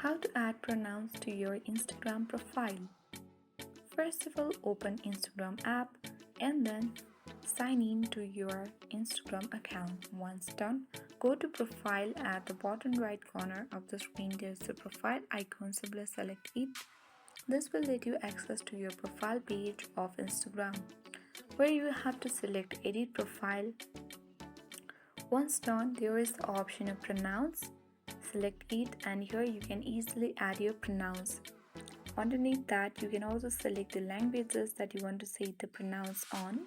How to add pronouns to your Instagram profile. First of all, open Instagram app and then sign in to your Instagram account. Once done, go to profile. At the bottom right corner of the screen there's the profile icon. Simply select it. This will let you access to your profile page of Instagram, where you have to select edit profile. Once done, there is the option of pronouns. Select it and here you can easily add your pronouns. Underneath that, you can also select the languages that you want to say the pronouns on.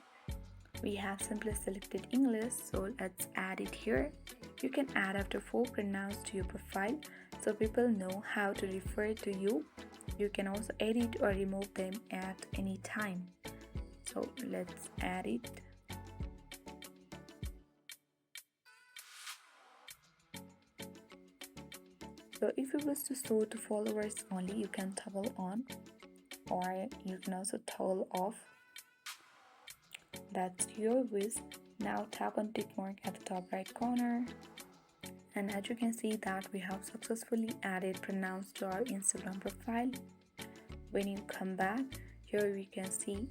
We have simply selected English, so let's add it here. You can add up to 4 pronouns to your profile so people know how to refer to you. You can also edit or remove them at any time. So let's add it. So if you wish to show to followers only, you can toggle on or you can also toggle off. That's your wish. Now tap on tick mark at the top right corner. And as you can see that we have successfully added pronouns to our Instagram profile. When you come back, here we can see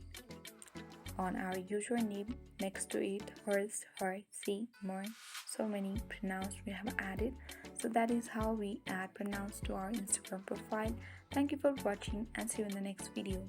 on our username next to it, hers, her, see, more, so many pronouns we have added. So that is how we add pronouns to our Instagram profile. Thank you for watching and see you in the next video.